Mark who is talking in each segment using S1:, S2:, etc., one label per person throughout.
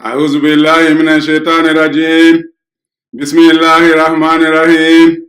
S1: أعوذ بالله من الشيطان الرجيم. بسم الله الرحمن الرحيم.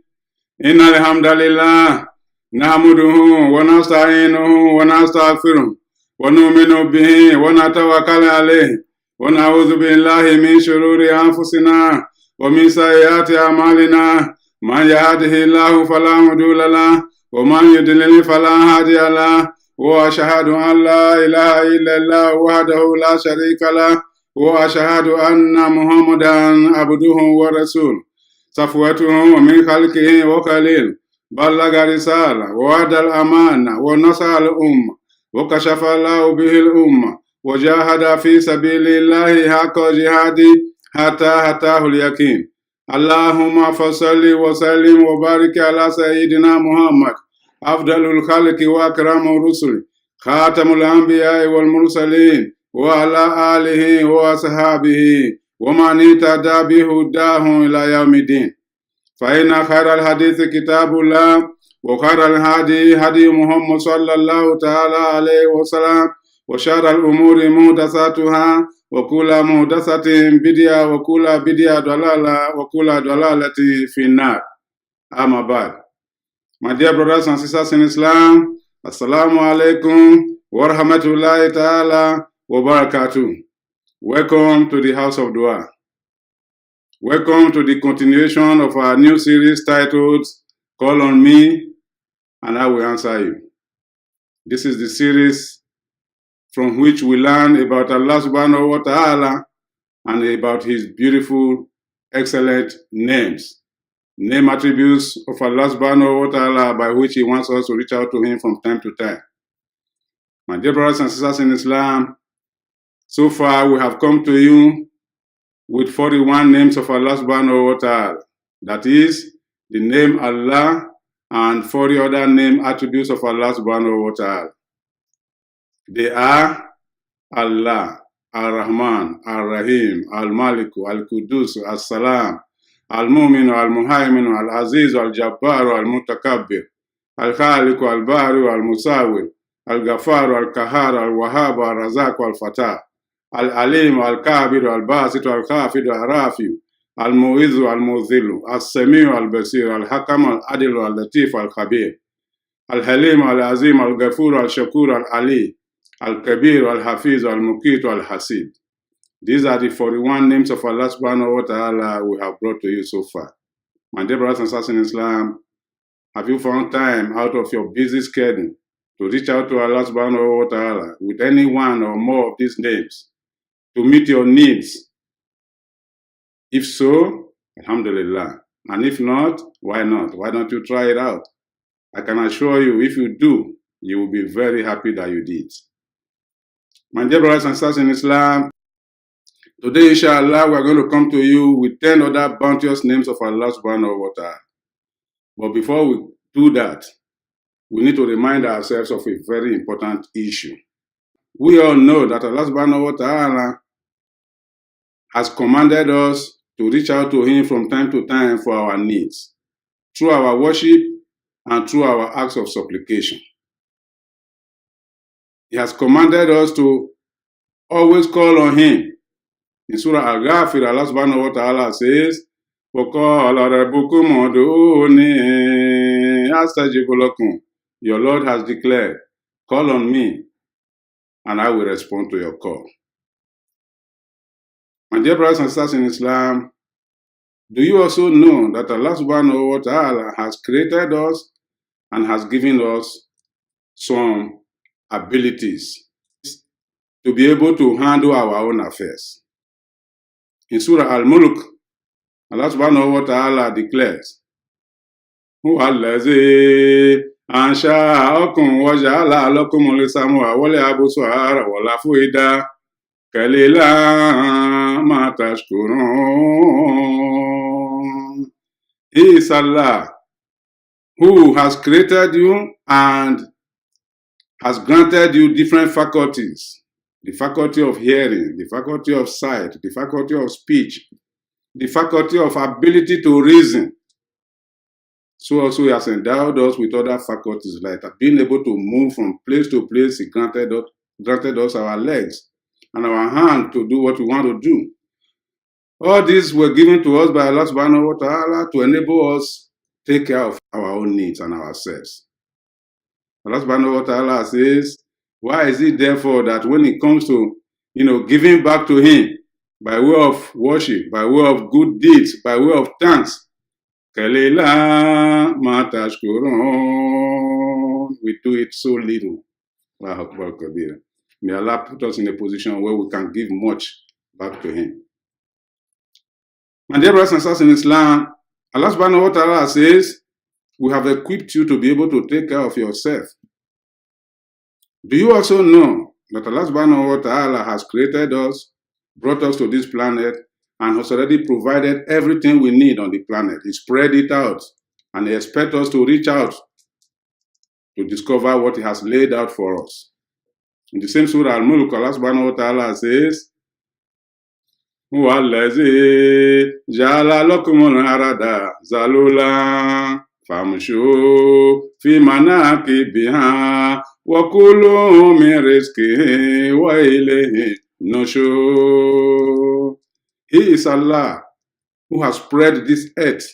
S1: إن الحمد لله نحمده ونستعينه ونستغفره ونؤمن به ونتوكل عليه ونعوذ بالله من شرور أنفسنا ومن سيئات أعمالنا. من يهده الله فلا مضل له ومن يضلل فلا هادي له وأشهد أن لا إله إلا الله وحده لا شريك له وأشهد أن محمدا عبده ورسوله صفوته ومن خلقه وقليل بلغ رسالة وأدى الأمانة ونصح الأمة وكشف الله به الأمة وجاهد في سبيل الله حق جهاده حتى أتاه اليقين. اللهم فصل وسلم وبارك على سيدنا محمد أفضل الخلق وأكرم الرسل خاتم الأنبياء والمرسلين وعلى آله وأصحابه ومن اهتدى بهداه إلى يوم الدين. فإن خير الحديث كتاب الله وخير الهدي هدي محمد صلى الله تعالى عليه وسلم وشر الأمور محدثاتها وكل محدثة بدعة وكل بدعة ضلالة وكل ضلالة في النار. أما بعد. My dear brothers and sisters in Islam, Assalamu alaikum wa rahmatullahi ta'ala wa barakatuh. Welcome to the House of Dua. Welcome to the continuation of our new series titled Call on Me and I Will Answer You. This is the series from which we learn about Allah subhanahu wa ta'ala and about His beautiful, excellent names. Name attributes of Allah subhanahu wa ta'ala by which He wants us to reach out to Him from time to time. My dear brothers and sisters in Islam, so far we have come to you with 41 names of Allah subhanahu wa ta'ala. That is, the name Allah and 40 other name attributes of Allah subhanahu wa ta'ala. They are Allah, Ar-Rahman, Ar-Rahim, Al-Maliku, Al-Qudus, Al-Salam, Al-Mu'min, Al-Muhaymin, Al-Aziz, Al-Jabbar, Al-Mutakabbir, Al-Khaliq, Al-Bari, Al-Musawwir, Al-Ghaffar, Al-Kahar, Al-Wahhab, Al-Razaq, Al-Fatah, Al-Alim, Al-Kabir, Al-Basit, Al-Khafid, Al-Rafi, Al-Mu'izzu, Al-Muzillu, Al-Sami'u, Al-Basir, Al-Hakam, Al-Adil, Al-Latif, Al-Khabir, Al-Halim, Al-Azim, Al-Ghafur, Al-Shakur, Al-Ali, Al-Kabir, Al-Hafiz, Al-Muqit, Al-Hasid. These are the 41 names of Allah subhanahu wa ta'ala we have brought to you so far. My dear brothers and sisters in Islam, have you found time out of your busy schedule to reach out to Allah subhanahu wa ta'ala with any one or more of these names to meet your needs? If so, alhamdulillah. And if not, why not? Why don't you try it out? I can assure you, if you do, you will be very happy that you did. My dear brothers and sisters in Islam, today, inshallah, we are going to come to you with 10 other bounteous names of Allah subhanahu wa ta'ala. But before we do that, we need to remind ourselves of a very important issue. We all know that Allah subhanahu wa ta'ala has commanded us to reach out to Him from time to time for our needs, through our worship and through our acts of supplication. He has commanded us to always call on Him. In Surah Al-Ghafir, Allah subhanahu wa ta'ala says, وَقَالَ رَبُّكُمْ ud'uuni astajib lakum. Your Lord has declared, call on me, and I will respond to your call. My dear brothers and sisters in Islam, do you also know that Allah subhanahu wa ta'ala has created us and has given us some abilities to be able to handle our own affairs? In Surah Al-Mulk, Allah subhanahu wa ta'ala declares, Huwa allazi ansha'akum wa ja'ala lakum al-sam'a wal absara wal af'ida qalilan ma tashkurun. He is Allah who has created you and has granted you different faculties. The faculty of hearing, the faculty of sight, the faculty of speech, the faculty of ability to reason. So also He has endowed us with other faculties like being able to move from place to place. He granted us our legs. and our hand to do what we want to do. All these were given to us by Allah subhanahu wa ta'ala to enable us take care of our own needs and ourselves. Allah subhanahu wa ta'ala says, why is it therefore that when it comes to, giving back to Him by way of worship, by way of good deeds, by way of thanks, we do it so little. May Allah put us in a position where we can give much back to Him. My dear brothers and sisters in Islam, Allah subhanahu wa ta'ala says, we have equipped you to be able to take care of yourself. Do you also know that Allah subhanahu wa ta'ala has created us, brought us to this planet, and has already provided everything we need on the planet? He spread it out, and He expects us to reach out to discover what He has laid out for us. In the same Surah Al-Mulk, Allah subhanahu wa ta'ala says, وَالَّذِي جَعَلَ لَكُمُ الْأَرْضَ ذَلُولًا فَامْشُوا فِي مَنَاكِبِهَا وَكُلُوا مِنْ رِزْقِهِ وَإِلَيْهِ النُّشُورُ. He is Allah who has spread this earth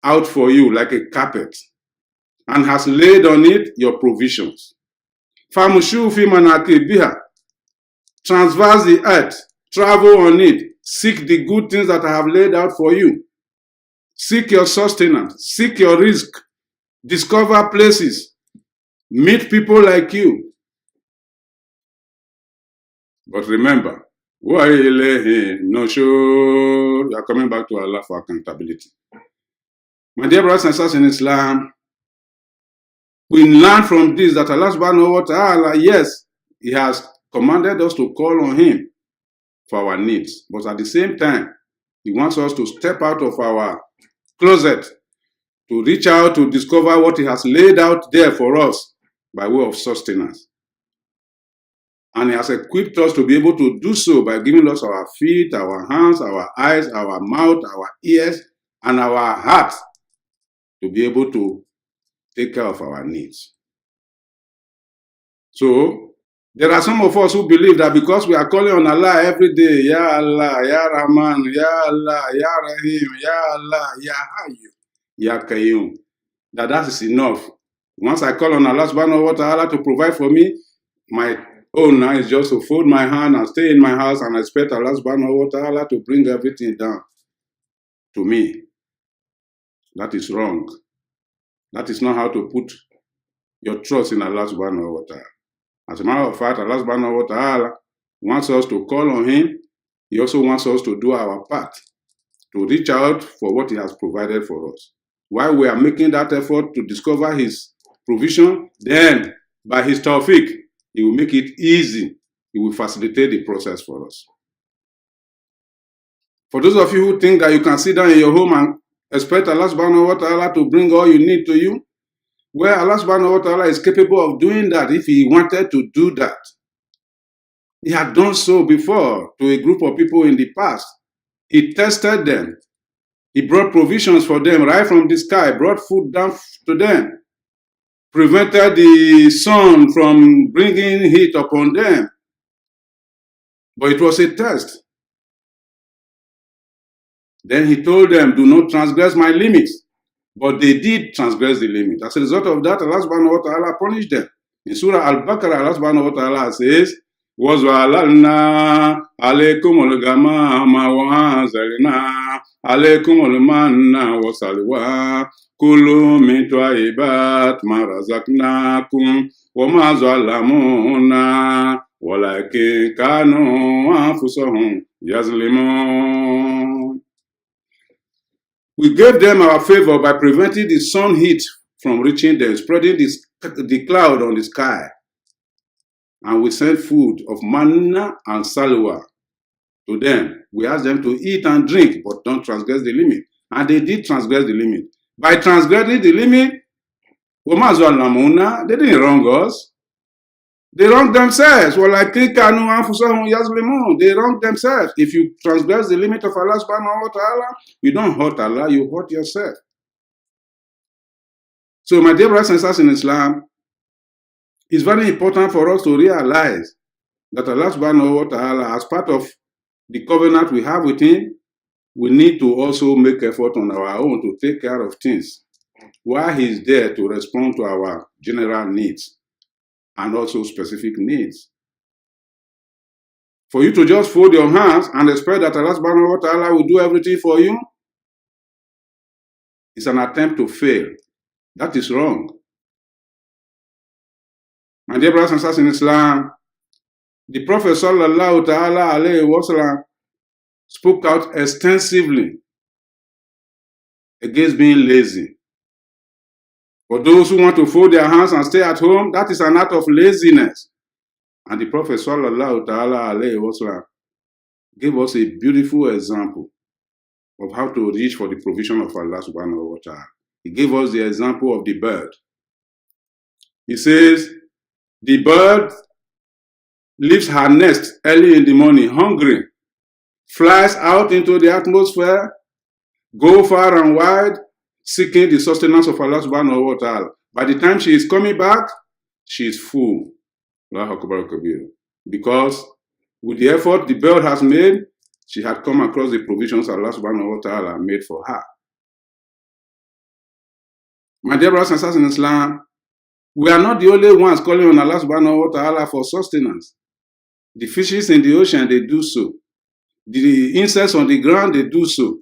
S1: out for you like a carpet and has laid on it your provisions. فَامْشُوا فِي مَنَاكِبِهَا. Traverse the earth. Travel on it. Seek the good things that I have laid out for you. Seek your sustenance. Seek your risk. Discover places. Meet people like you. But remember, you are coming back to Allah for accountability. My dear brothers and sisters in Islam, we learn from this that Allah subhanahu wa ta'ala, yes, He has commanded us to call on Him for our needs. But at the same time, He wants us to step out of our closet, to reach out to discover what He has laid out there for us by way of sustenance. And He has equipped us to be able to do so by giving us our feet, our hands, our eyes, our mouth, our ears, and our heart to be able to take care of our needs. So, there are some of us who believe that because we are calling on Allah every day, Ya Allah, Ya Rahman, Ya Allah, Ya Rahim, Ya Allah, Ya Hayyu, Ya Qayyum, that is enough. Once I call on Allah subhanahu wa ta'ala to provide for me, my own now is just to fold my hand and stay in my house and expect Allah subhanahu wa ta'ala to bring everything down to me. That is wrong. That is not how to put your trust in Allah subhanahu wa ta'ala. As a matter of fact, Allah subhanahu wa ta'ala wants us to call on Him. He also wants us to do our part, to reach out for what He has provided for us. While we are making that effort to discover His provision, then by His tawfiq, He will make it easy. He will facilitate the process for us. For those of you who think that you can sit down in your home and expect Allah subhanahu wa ta'ala to bring all you need to you, well, Allah subhanahu wa ta'ala is capable of doing that if He wanted to do that. He had done so before to a group of people in the past. He tested them. He brought provisions for them right from the sky, brought food down to them, prevented the sun from bringing heat upon them. But it was a test. Then He told them, do not transgress my limits. But they did transgress the limit. As a result of that, Allah subhanahu wa ta'ala punished them. In Surah Al-Baqarah, Allah subhanahu wa ta'ala says, وَزْوَعَلَلْنَا عَلَيْكُمُ الْغَمَامَ وَأَنزَلْنَا عَلَيْكُمُ الْمَنَّ وَالسَّلْوَىٰ كُلُوا مِنْ طَيِّبَاتِ مَا رَزَقْنَاكُمْ وَمَا ظَلَمُونَا وَلَكِنْ كَانُوا أَنفُسَهُمْ يَظْلِمُونَ. We gave them our favor by preventing the sun heat from reaching them, spreading the cloud on the sky. And we sent food of manna and salwa to them. We asked them to eat and drink, but don't transgress the limit. And they did transgress the limit. By transgressing the limit, they didn't wrong us. They wronged themselves. They wronged themselves. If you transgress the limit of Allah subhanahu wa ta'ala, you don't hurt Allah, you hurt yourself. So my dear brothers and sisters in Islam, it's very important for us to realize that Allah subhanahu wa ta'ala, as part of the covenant we have with him, we need to also make effort on our own to take care of things while he's there to respond to our general needs and also specific needs. For you to just fold your hands and expect that Allah subhanahu wa ta'ala will do everything for you is an attempt to fail. That is wrong. My dear brothers and sisters in Islam, the Prophet sallallahu ta'ala alayhi wa sallam spoke out extensively against being lazy. For those who want to fold their hands and stay at home, that is an act of laziness. And the Prophet sallallahu ta'ala alayhi wa sallam gave us a beautiful example of how to reach for the provision of Allah subhanahu wa ta'ala. He gave us the example of the bird. He says, the bird leaves her nest early in the morning, hungry, flies out into the atmosphere, go far and wide, seeking the sustenance of Allah subhanahu wa ta'ala. By the time she is coming back, she is full. Because with the effort the bird has made, she had come across the provisions Allah subhanahu wa ta'ala made for her. My dear brothers and sisters in Islam, we are not the only ones calling on Allah subhanahu wa ta'ala for sustenance. The fishes in the ocean, they do so. The insects on the ground, they do so.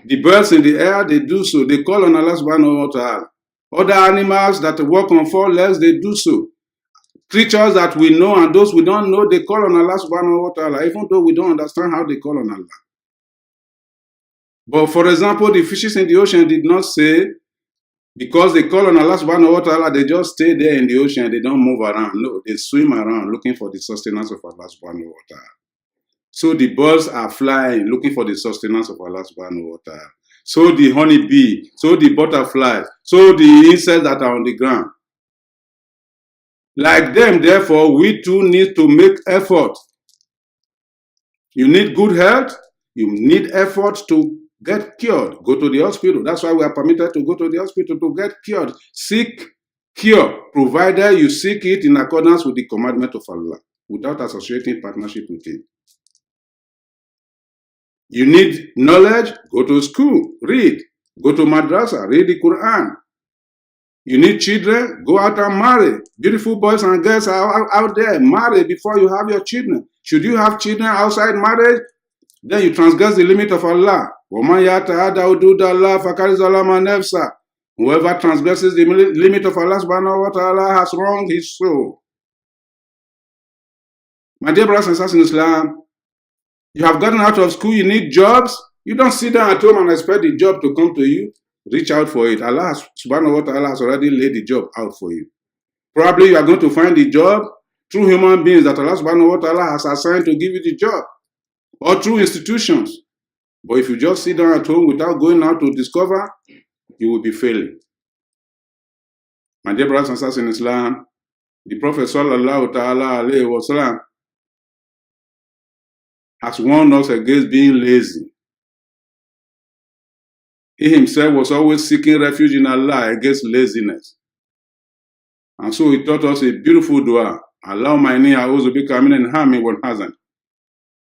S1: The birds in the air, they do so. They call on Allah subhanahu wa ta'ala. Other animals that walk on four legs, they do so. Creatures that we know and those we don't know, they call on Allah subhanahu wa ta'ala, even though we don't understand how they call on Allah. But for example, the fishes in the ocean did not say, because they call on Allah subhanahu wa ta'ala, they just stay there in the ocean, they don't move around. No, they swim around looking for the sustenance of Allah subhanahu wa ta'ala. So the birds are flying, looking for the sustenance of Allah subhanahu wa ta'ala. So the honeybee, so the butterflies, so the insects that are on the ground. Like them, therefore, we too need to make effort. You need good health, you need effort to get cured. Go to the hospital. That's why we are permitted to go to the hospital to get cured. Seek cure, provided you seek it in accordance with the commandment of Allah, without associating partnership with Him. You need knowledge, go to school, read. Go to madrasa, read the Quran. You need children, go out and marry. Beautiful boys and girls are out there. Marry before you have your children. Should you have children outside marriage, then you transgress the limit of Allah. Whoever transgresses the limit of Allah subhanahu wa ta'ala has wronged his soul. My dear brothers and sisters in Islam, you have gotten out of school, you need jobs. You don't sit down at home and expect the job to come to you. Reach out for it. Allah subhanahu wa ta'ala has already laid the job out for you. Probably you are going to find the job through human beings that Allah subhanahu wa ta'ala has assigned to give you the job, or through institutions. But if you just sit down at home without going out to discover, you will be failing. My dear brothers and sisters in Islam, the Prophet sallallahu ta'ala alayhi wa sallam has warned us against being lazy. He himself was always seeking refuge in Allah against laziness. And so he taught us a beautiful dua. Allahumma inni a'udhu bika min al-hammi wal hazan.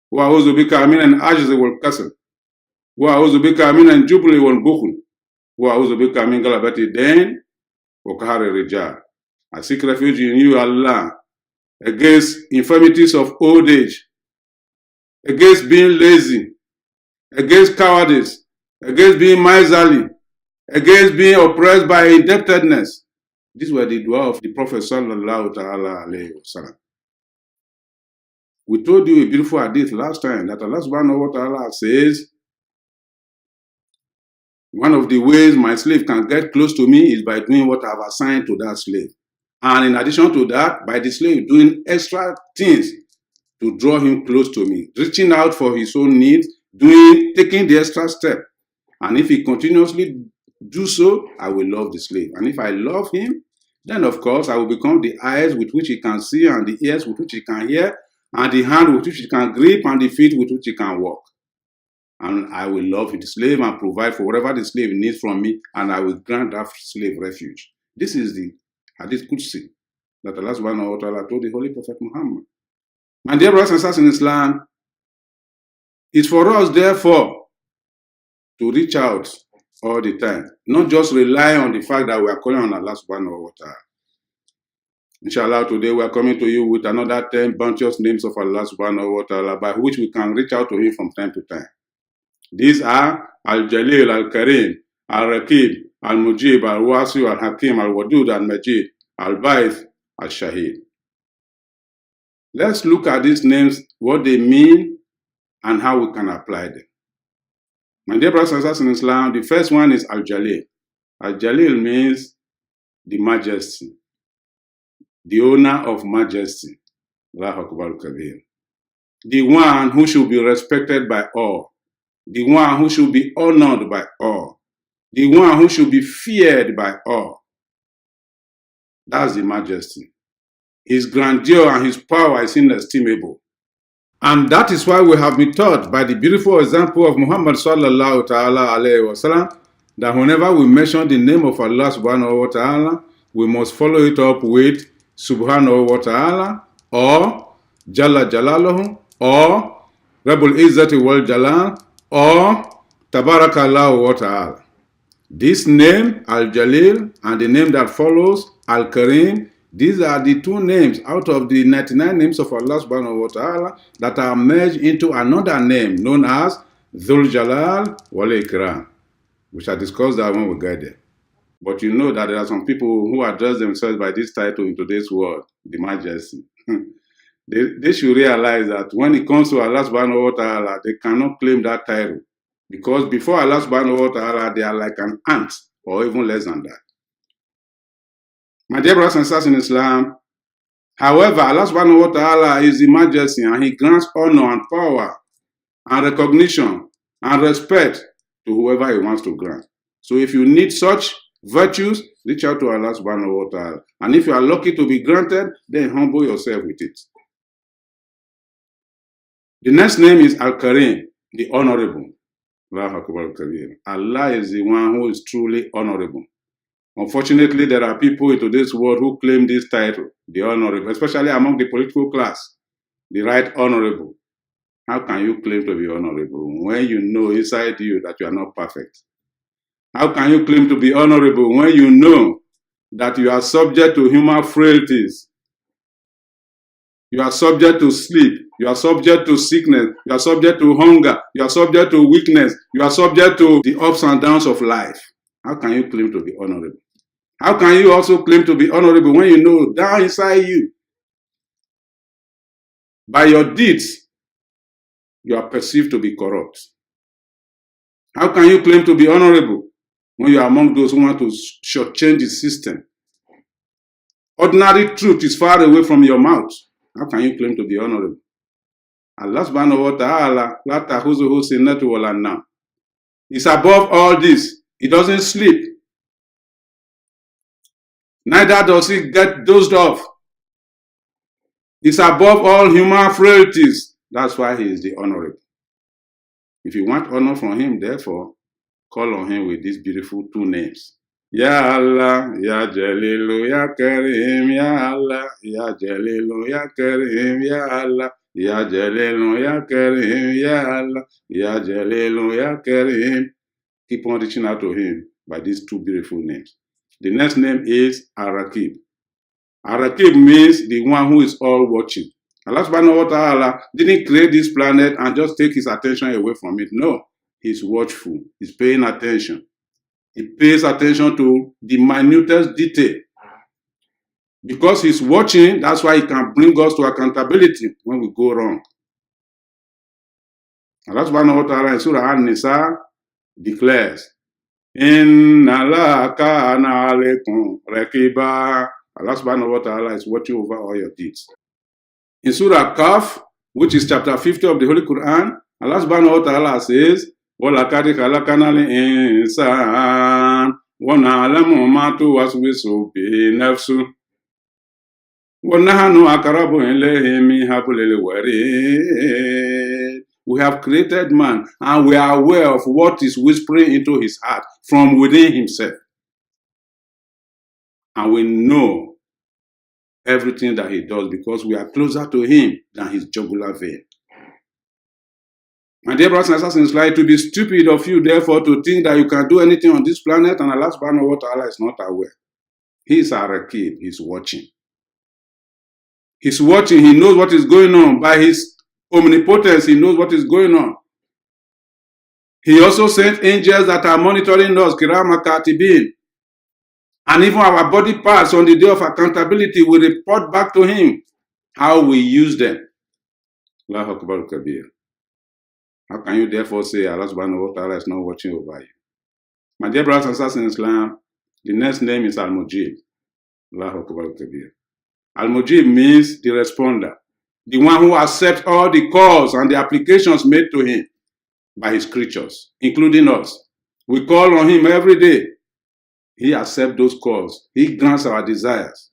S1: Wa a'udhu bika min al-ajzi wal kasal. Wa a'udhu bika min al-jubli wal bukhl. Wa a'udhu bika min galabati dain wa qahri rijal. I seek refuge in you, Allah, against infirmities of old age, against being lazy, against cowardice, against being miserly, against being oppressed by indebtedness. These were the dua of the Prophet sallallahu ta'ala alayhi wa sallam. We told you a beautiful hadith last time that Allah subhanahu wa ta'ala says, one of the ways my slave can get close to me is by doing what I have assigned to that slave. And in addition to that, by the slave doing extra things to draw him close to me, reaching out for his own needs, taking the extra step. And if he continuously do so, I will love the slave. And if I love him, then of course I will become the eyes with which he can see, and the ears with which he can hear, and the hand with which he can grip, and the feet with which he can walk. And I will love the slave and provide for whatever the slave needs from me, and I will grant that slave refuge. This is the Hadith Qudsi that Allah subhanahu wa ta'ala told the Holy Prophet Muhammad. My dear brothers and sisters in Islam, it's for us, therefore, to reach out all the time, not just rely on the fact that we are calling on Allah subhanahu wa ta'ala. Inshallah, today we are coming to you with another 10 bounteous names of Allah subhanahu wa ta'ala by which we can reach out to Him from time to time. These are Al-Jalil, Al-Karim, Al-Raqib, Al-Mujib, Al-Wasi, Al-Hakim, Al-Wadud, Al-Majid, Al-Baith, Al-Shahid. Let's look at these names, what they mean, and how we can apply them. My dear brothers and sisters in Islam, the first one is Al-Jalil. Al-Jalil means the majesty, the owner of majesty. Allahu Akbar Kabir. The one who should be respected by all. The one who should be honored by all. The one who should be feared by all. That's the majesty. His grandeur and his power is inestimable. And that is why we have been taught by the beautiful example of Muhammad sallallahu ta'ala alayhi wa sallam that whenever we mention the name of Allah subhanahu wa ta'ala, we must follow it up with subhanahu wa ta'ala or Jalla Jalaluhu or Rabbul Izzati wal Jalal or Tabarakallahu wa ta'ala. This name, Al-Jalil, and the name that follows, Al-Karim, these are the two names out of the 99 names of Allah subhanahu wa ta'ala that are merged into another name known as Dhul Jalal wal Ikram. We shall discuss that when we get there. But you know that there are some people who address themselves by this title in today's world, the majesty. They should realize that when it comes to Allah subhanahu wa ta'ala, they cannot claim that title. Because before Allah subhanahu wa ta'ala, they are like an ant or even less than that. My dear brothers and sisters in Islam, however, Allah subhanahu wa ta'ala is the majesty and He grants honor and power and recognition and respect to whoever He wants to grant. So if you need such virtues, reach out to Allah subhanahu wa ta'ala. And if you are lucky to be granted, then humble yourself with it. The next name is Al-Karim, the honorable. Allah is the one who is truly honorable. Unfortunately, there are people in today's world who claim this title, the honorable, especially among the political class, the right honorable. How can you claim to be honorable when you know inside you that you are not perfect? How can you claim to be honorable when you know that you are subject to human frailties? You are subject to sleep. You are subject to sickness. You are subject to hunger. You are subject to weakness. You are subject to the ups and downs of life. How can you claim to be honorable? How can you also claim to be honorable when you know down inside you, by your deeds, you are perceived to be corrupt? How can you claim to be honorable when you are among those who want to shortchange the system? Ordinary truth is far away from your mouth. How can you claim to be honorable? Allah subhanahu wa ta'ala, la ta'khuzuhu sinatun wa la nawm. He's above all this. He doesn't sleep. Neither does he get dozed off. He's above all human frailties. That's why he is the honorable. If you want honor from him, therefore, call on him with these beautiful two names. Ya Allah, Ya Jalilu, Ya Karim, Ya Allah, Ya Jalilu, Ya Karim, Ya Allah, Ya Jalilu, Ya Karim, Ya Allah, Ya Jalilu, Ya Karim. Keep on reaching out to him by these two beautiful names. The next name is Al-Raqib. Al-Raqib means the one who is all watching. Allah subhanahu wa ta'ala didn't create this planet and just take his attention away from it. No, he's watchful. He's paying attention. He pays attention to the minutest detail. Because he's watching, that's why he can bring us to accountability when we go wrong. Allah subhanahu wa ta'ala in Surah An-Nisa declares, Inna Allah kana alaykum raqiba. Allah subhanahu wa ta'ala is watching over all your deeds. In Surah Kaf, which is chapter 50 of the Holy Quran, Allah subhanahu wa ta'ala says, وَلَقَدْ خَلَقْنَا الْإِنسَانَ وَنَعْلَمُ مَا تُوَسْوِسُ بِهِ نَفْسُهُ وَنَحْنُ أَقْرَبُ إِلَيْهِ مِنْ حَبْلِ الْوَرِيدِ. We have created man and we are aware of what is whispering into his heart from within himself. And we know everything that he does because we are closer to him than his jugular vein. My dear brothers and sisters in Islam, it will be stupid of you, therefore, to think that you can do anything on this planet and Allah subhanahu wa ta'ala is not aware. He is a Raqib, he's watching. He's watching, he knows what is going on. By his omnipotence, he knows what is going on. He also sent angels that are monitoring us, Kirama Katibin. And even our body parts on the day of accountability will report back to him how we use them. Allahu Akbar Kabir. How can you therefore say Allah subhanahu wa ta'ala is not watching over you? My dear brothers and sisters in Islam, the next name is Al-Mujib. Allahu Akbar Kabir. Al-Mujib means the responder, the one who accepts all the calls and the applications made to him by his creatures, including us. We call on him every day. He accepts those calls. He grants our desires.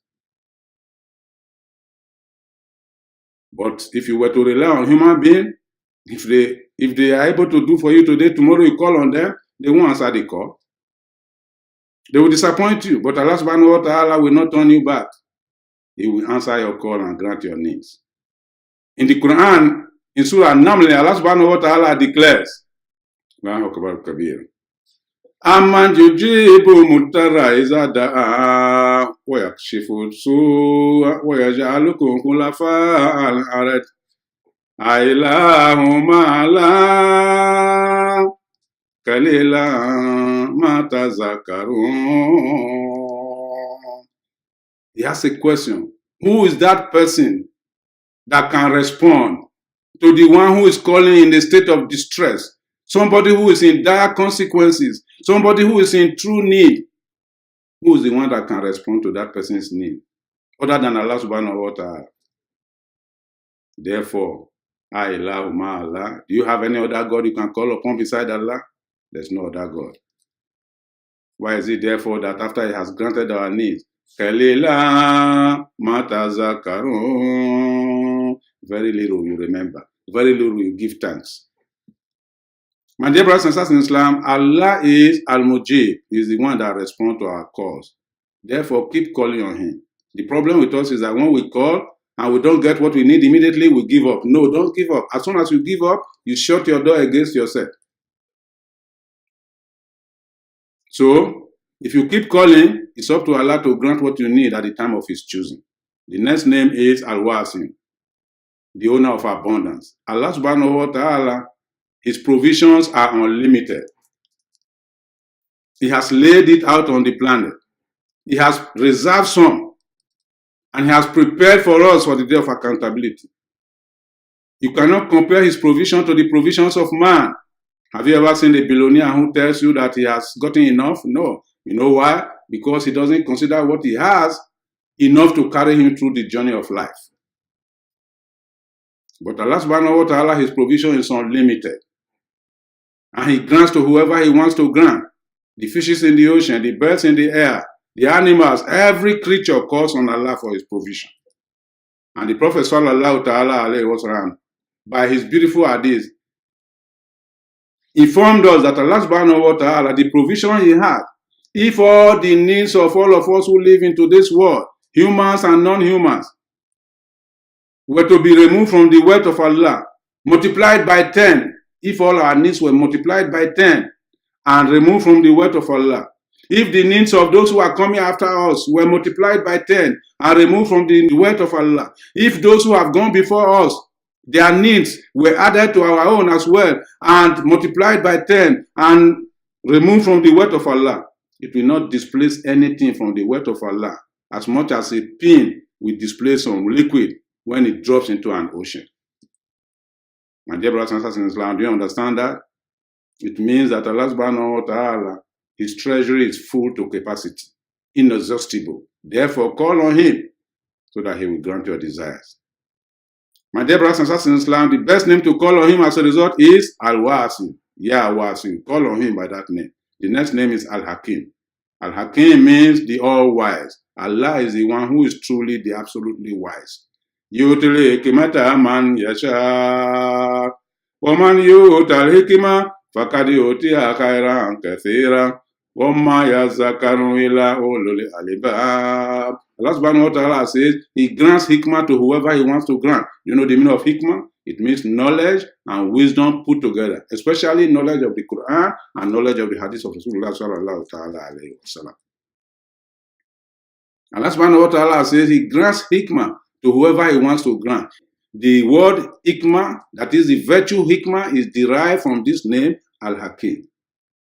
S1: But if you were to rely on human beings, if they are able to do for you today, tomorrow you call on them, they won't answer the call. They will disappoint you, but Allah subhanahu wa ta'ala will not turn you back. He will answer your call and grant your needs. In the Quran, in Surah Naml, Allah subhanahu wa ta'ala declares, Allahu Akbar Kabir. Amman yujibu muttara iza da'a wa yakshifu su'a wa yaj'alukum khulafa al-ard. Ailahu ma'ala kalila ma tazakarun. He has a question. Who is that person that can respond to the one who is calling in a state of distress? Somebody who is in dire consequences. Somebody who is in true need. Who is the one that can respond to that person's need? Other than Allah subhanahu wa ta'ala. Therefore, Allah, Allah. Do you have any other God you can call upon beside Allah? There's no other God. Why is it therefore that after he has granted our needs, Kalila matazakarun, very little you remember, very little you give thanks. My dear brothers and sisters in Islam, Allah is Al-Mujib. He is the one that responds to our calls. Therefore, keep calling on him. The problem with us is that when we call and we don't get what we need immediately, we give up. No, don't give up. As soon as you give up, you shut your door against yourself. So, if you keep calling, it's up to Allah to grant what you need at the time of his choosing. The next name is Al-Wasim, the owner of abundance. Allah subhanahu wa ta'ala, his provisions are unlimited. He has laid it out on the planet. He has reserved some, and he has prepared for us for the day of accountability. You cannot compare his provision to the provisions of man. Have you ever seen a billionaire who tells you that he has gotten enough? No. You know why? Because he doesn't consider what he has enough to carry him through the journey of life. But Allah subhanahu wa ta'ala, his provision is unlimited. And he grants to whoever he wants to grant. The fishes in the ocean, the birds in the air, the animals, every creature calls on Allah for his provision. And the Prophet sallallahu ta'ala alayhi wa sallam, by his beautiful hadith, informed us that Allah subhanahu wa ta'ala, the provision he had, if all the needs of all of us who live into this world, humans and non-humans, were to be removed from the wealth of Allah, multiplied by 10, if all our needs were multiplied by 10 and removed from the wealth of Allah, if the needs of those who are coming after us were multiplied by 10 and removed from the wealth of Allah, if those who have gone before us, their needs were added to our own as well and multiplied by 10 and removed from the wealth of Allah, it will not displace anything from the wealth of Allah as much as a pin will displace some liquid when it drops into an ocean. My dear brothers and sisters in Islam, do you understand that? It means that Allah subhanahu wa ta'ala, his treasury is full to capacity, inexhaustible. Therefore, call on him so that he will grant your desires. My dear brothers and sisters in Islam, the best name to call on him as a result is Al-Wasi. Yeah, Wasi. Call on him by that name. The next name is Al-Hakim. Al-Hakim means the all-wise. Allah is the one who is truly the absolutely wise. Yutili hikmata man yasha. Waman yutal hikma fakad yutiya khairan kathira. Wama yazakaru ila ulul albab. Allah subhanahu wa ta'ala says He grants hikmah to whoever He wants to grant. You know the meaning of hikmah? It means knowledge and wisdom put together, especially knowledge of the Quran and knowledge of the hadith of Rasulullah sallallahu ta'ala alayhi wa sallam. Allah subhanahu wa ta'ala says He grants hikmah to whoever He wants to grant. The word hikmah, that is the virtue hikmah, is derived from this name, Al-Hakim.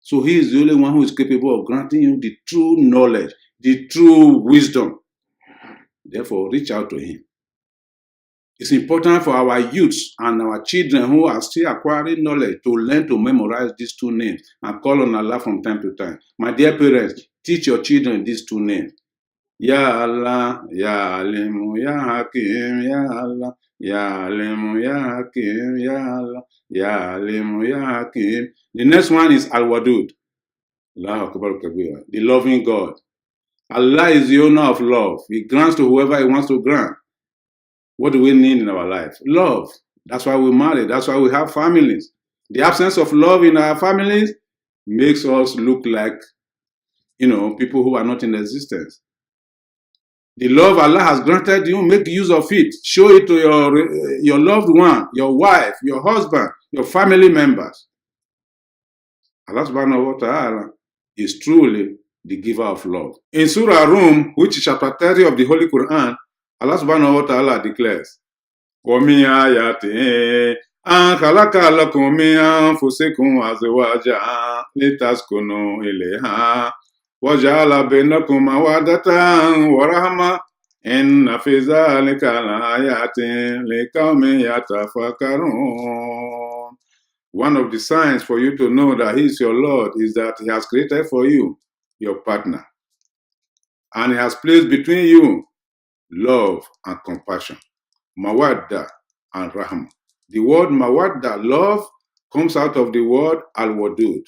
S1: So He is the only one who is capable of granting you the true knowledge, the true wisdom. Therefore, reach out to Him. It's important for our youths and our children who are still acquiring knowledge to learn to memorize these two names and call on Allah from time to time. My dear parents, teach your children these two names. Ya Allah, Ya Alim, Ya Hakim, Ya Allah, Ya Alim, Ya Hakim, Ya Allah, Ya Alim, Ya Hakim. The next one is Al-Wadud, the loving God. Allah is the owner of love. He grants to whoever He wants to grant. What do we need in our life? Love. That's why we marry. That's why we have families. The absence of love in our families makes us look like, people who are not in existence. The love Allah has granted you, make use of it. Show it to your loved one, your wife, your husband, your family members. Allah subhanahu wa ta'ala is truly the giver of love. In Surah Rum, which is chapter 30 of the Holy Quran, Allah subhanahu wa ta'ala declares, وَمِنْ آيَاتِهِ أَنْ خَلَقَ لَكُم مِّنْ أَنفُسِكُمْ أَزْوَاجًا لِتَسْكُنُوا إِلَيْهَا وَجَعَلَ بَيْنَكُم مَّوَدَّةً وَرَحْمَةً إِنَّ فِي ذَلِكَ لَآيَاتٍ لِقَوْمٍ يَتَفَكَّرُونَ. One of the signs for you to know that He is your Lord is that He has created for you your partner. And He has placed between you love and compassion, mawadda and rahma. The word mawadda, love, comes out of the word al-wadud.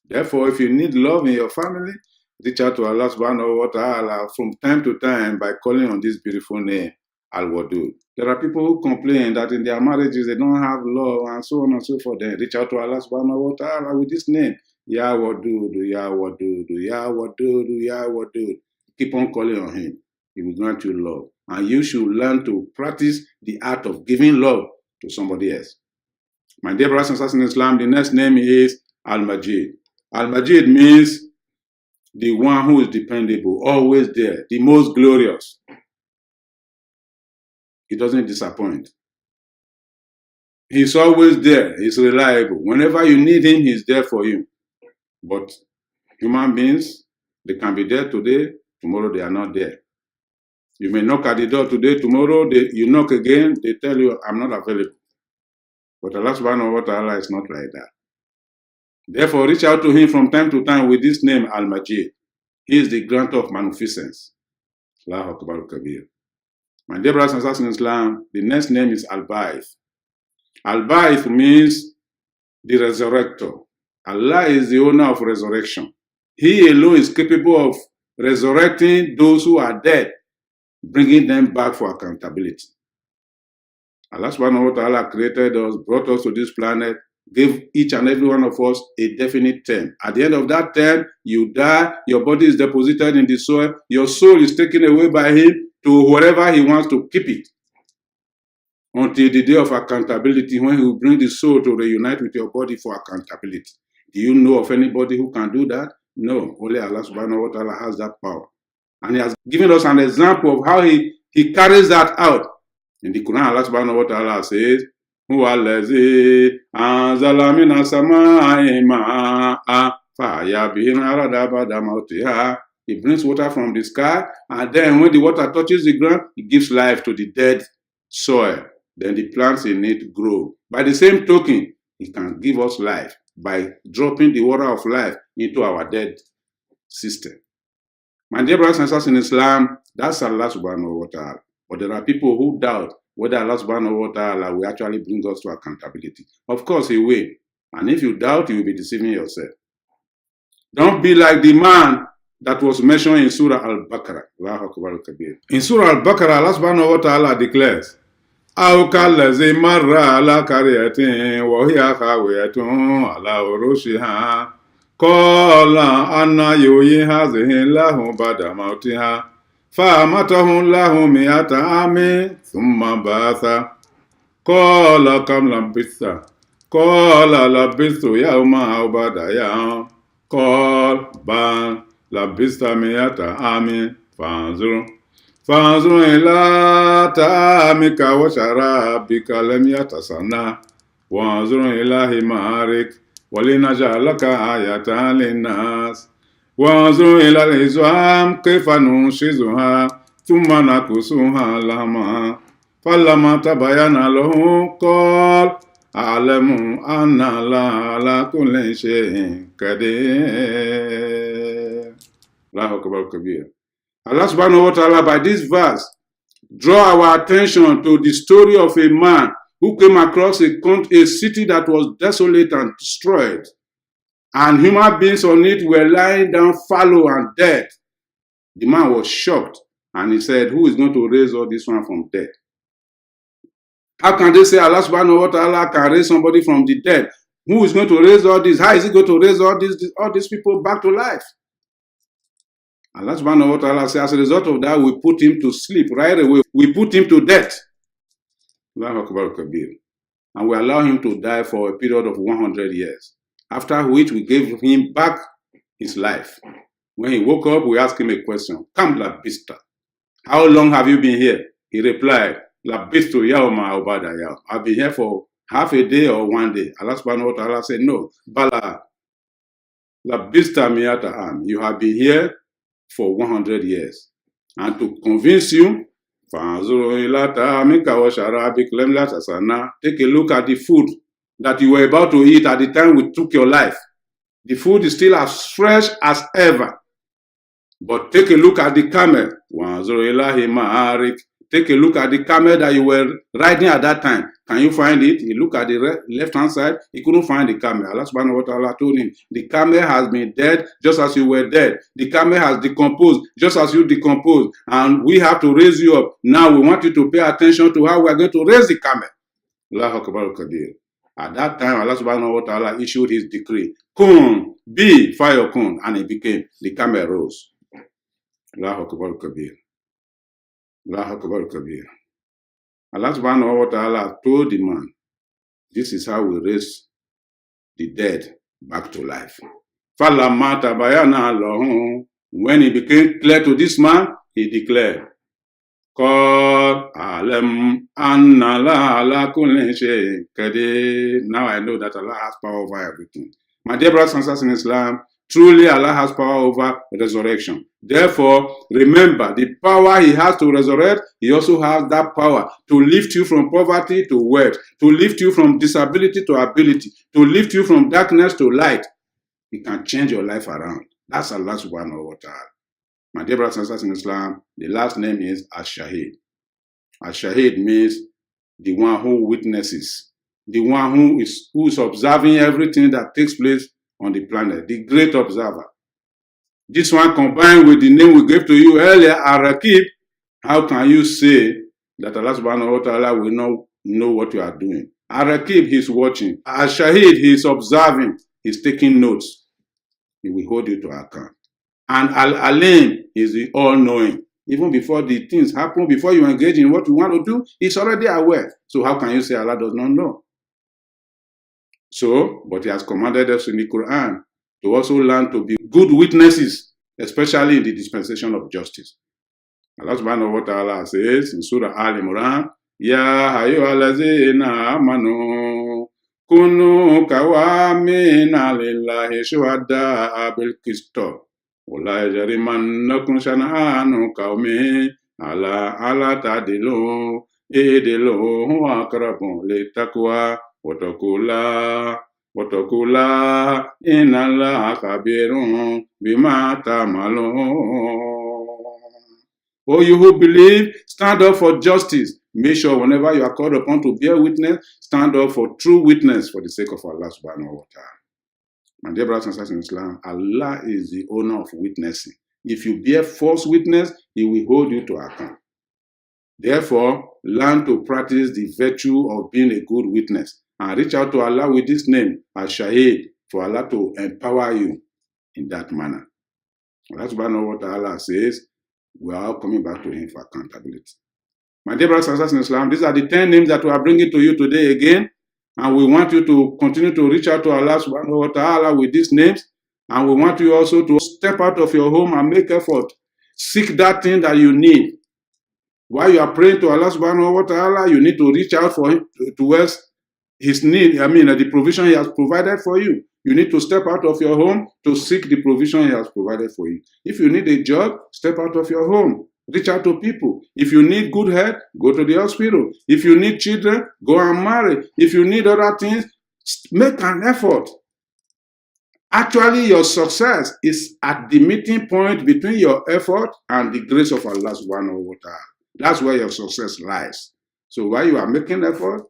S1: Therefore, if you need love in your family, reach out to Allah subhanahu wa ta'ala from time to time by calling on this beautiful name, al-wadud. There are people who complain that in their marriages they don't have love and so on and so forth. Then reach out to Allah subhanahu wa ta'ala with this name, Ya Wadud, Ya Wadud, Ya Wadud, Ya Wadud. Keep on calling on Him. He will grant you love. And you should learn to practice the art of giving love to somebody else. My dear brothers and sisters in Islam, the next name is Al-Majid. Al-Majid means the one who is dependable, always there, the most glorious. He doesn't disappoint. He's always there. He's reliable. Whenever you need Him, He's there for you. But human beings, they can be there today, tomorrow they are not there. You may knock at the door today, tomorrow you knock again, they tell you, I'm not available. But Allah subhanahu wa ta'ala is not like that. Therefore, reach out to Him from time to time with this name, Al-Majid. He is the grantor of magnificence. Allahu Akbar Kabir. My dear brothers and sisters in Islam, the next name is Al-Ba'ith. Al-Ba'ith means the resurrector. Allah is the owner of resurrection. He alone is capable of resurrecting those who are dead, bringing them back for accountability. Allah subhanahu wa ta'ala created us, brought us to this planet, gave each and every one of us a definite term. At the end of that term, you die, your body is deposited in the soil, your soul is taken away by Him to wherever He wants to keep it. Until the day of accountability, when He will bring the soul to reunite with your body for accountability. Do you know of anybody who can do that? No, only Allah subhanahu wa ta'ala has that power. And He has given us an example of how He carries that out. In the Quran, Allah subhanahu wa ta'ala says, Huwa allazi anzala minas samaa'i ma'an fahya bihi al-arda ba'da mawtiha. He brings water from the sky, and then when the water touches the ground, it gives life to the dead soil. Then the plants in it grow. By the same token, He can give us life by dropping the water of life into our dead system. My dear brothers and sisters in Islam, that's Allah subhanahu wa ta'ala. But there are people who doubt whether Allah subhanahu wa ta'ala will actually bring us to accountability. Of course He will. And if you doubt, you will be deceiving yourself. Don't be like the man that was mentioned in Surah Al-Baqarah. In Surah Al-Baqarah, Allah subhanahu wa ta'ala declares, أَوْ كَالَّذِي مَرَّ عَلَى قَرْيَةٍ وَهِيَ خَاوِيَةٌ عَلَى عُرُوشِهَا قَالَ أَنَّىٰ يُحْيِي هَٰذِهِ اللَّهُ بَعْدَ مَوْتِهَا فأماته الله 100 عام ثم بعث قال كم لبثت قال لبثت يوما أو بعد يوم قال بل لبثت 100 عام فانظر إلى طعامك وشرابك لم يتسنى وانظر إلى حمارك ولنجعلك آية للناس وانظر إلى العظام كيف ننشزها ثم نكسوها لحما فلما تبين له قال أعلم أن الله على كل شيء قدير. الله أكبر كبير. Allah subhanahu wa ta'ala, by this verse, draw our attention to the story of a man who came across a city that was desolate and destroyed, and human beings on it were lying down fallow and dead. The man was shocked, and he said, who is going to raise all this one from dead? How can they say Allah subhanahu wa ta'ala can raise somebody from the dead? Who is going to raise all this? How is he going to raise all these people back to life? Allah subhanahu wa ta'ala says, as a result of that, we put him to sleep right away. We put him to death. Allahu Akbar Kabir. And we allow him to die for a period of 100 years. After which we gave him back his life. When he woke up, we asked him a question. Kam labista. How long have you been here? He replied, Labistu yawma aw ba'da yawm. I've been here for half a day or 1 day. Allah subhanahu wa ta'ala said, no. Bala. Labista miyata am. You have been here for 100 years. And to convince you, take a look at the food that you were about to eat at the time we took your life. The food is still as fresh as ever. But take a look at the camel. Take a look at the camel that you were riding at that time. Can you find it? He looked at the left-hand side. He couldn't find the camel. Allah subhanahu wa ta'ala told him, the camel has been dead just as you were dead. The camel has decomposed just as you decomposed. And we have to raise you up. Now we want you to pay attention to how we are going to raise the camel. Allahu Akbar Qadir. At that time, Allah subhanahu wa ta'ala issued his decree. Kun, be fire kun. And it became. The camel rose. Allahu Akbar Kabir. Allahu Akbar Kabir. Allah subhanahu wa ta'ala told the man, this is how we raise the dead back to life. When it became clear to this man, he declared, now I know that Allah has power over everything. My dear brothers and sisters in Islam, truly Allah has power over resurrection. Therefore, remember the power he has to resurrect, he also has that power to lift you from poverty to wealth, to lift you from disability to ability, to lift you from darkness to light. He can change your life around. That's Allah subhanahu wa ta'ala. My dear brothers and sisters in Islam, the last name is Ash-Shahid. Ash-Shahid means the one who witnesses, the one who is observing everything that takes place on the planet, the great observer. This one combined with the name we gave to you earlier, Ar-Raqib, how can you say that Allah subhanahu wa ta'ala will not know what you are doing? Ar-Raqib, he's watching. Ash-Shahid, he's observing, he's taking notes. He will hold you to account. And Al-Alim is the all-knowing. Even before the things happen, before you engage in what you want to do, he's already aware. So how can you say Allah does not know? So, but he has commanded us in the Quran to also learn to be good witnesses, especially in the dispensation of justice. Allah subhanahu wa ta'ala says in Surah Al-Imran, Ya ayyuhallazina amanu kunu qawamina lillahi shuhada'a bil qisto wa la yajrimannakum shana'anu qawmin ala ta'dilu i'dilu huwa aqrabu littaqwa Watakula inna Allaha khabirun bima ta'malun. Oh, you who believe, stand up for justice. Make sure whenever you are called upon to bear witness, stand up for true witness for the sake of Allah subhanahu wa ta'ala. My dear brothers and sisters in Islam, Allah is the owner of witnessing. If you bear false witness, He will hold you to account. Therefore, learn to practice the virtue of being a good witness. And reach out to Allah with this name, Ash-Shahid, for Allah to empower you in that manner. Allah subhanahu wa ta'ala says, we are all coming back to Him for accountability. My dear brothers and sisters in Islam, these are the 10 names that we are bringing to you today again. And we want you to continue to reach out to Allah subhanahu wa ta'ala with these names. And we want you also to step out of your home and make effort. Seek that thing that you need. While you are praying to Allah subhanahu wa ta'ala, you need to reach out for Him towards His need, the provision He has provided for you. You need to step out of your home to seek the provision He has provided for you. If you need a job, step out of your home. Reach out to people. If you need good health, go to the hospital. If you need children, go and marry. If you need other things, make an effort. Actually, your success is at the meeting point between your effort and the grace of Allah subhanahu wa ta'ala. That's where your success lies. So while you are making effort,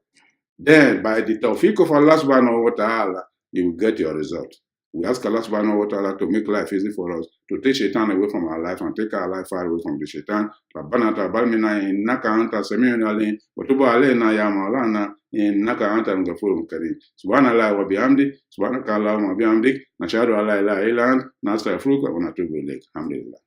S1: then by the tawfiq of Allah subhanahu wa ta'ala, you will get your result. We ask Allah subhanahu wa ta'ala to make life easy for us, to take shaitan away from our life and take our life far away from the shaitan. Rabbana taqabbal minna innaka anta sami'ul alim wa tub alayna ya maulana innaka antal ghafurur karim. Subhanallahi wa bihamdi, subhanaka allahumma wa bihamdik, nashhadu an la ilaha illa anta, nastaghfiruka wa natubu ilayk. Alhamdulillah.